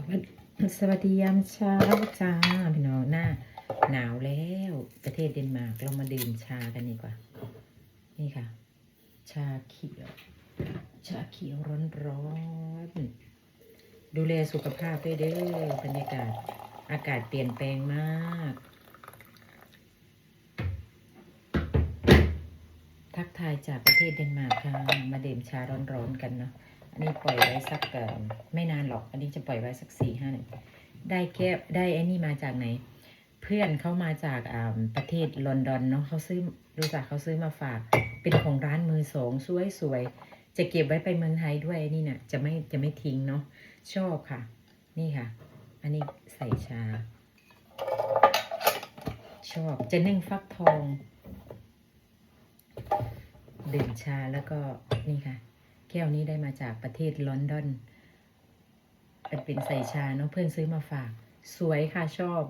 สวัสดียามเช้าจ้าพี่น้องหน้าหนาวแล้วประเทศเดนมาร์กเรามาดื่มชากันดีกว่านี่ค่ะชาเขียวร้อนๆดูแลสุขภาพด้วยเด้อบรรยากาศอากาศเปลี่ยนแปลงมากทักทายจากประเทศเดนมาร์กค่ะมาดื่มชาร้อนๆกันเนาะอันนี้ปล่อยไว้สักไม่นานหรอกอันนี้จะปล่อยไว้สัก4-5 นาทีได้ไอ้นี่มาจากไหนเพื่อนเขามาจากประเทศลอนดอนเนาะเขาซื้อมาฝากเป็นของร้านมือสองสวยจะเก็บไว้ไปเมืองไทยด้วยนี่นะจะไม่ทิ้งเนาะชอบค่ะนี่ค่ะอันนี้ใส่ชาชอบจะนึ่งฟักทองดื่มชาแล้วก็นี่ค่ะแก้วนี้ได้มาจากประเทศลอนดอนเป็นใส่ชาเนาะเพื่อนซื้อมาฝากสวยค่ะชอบ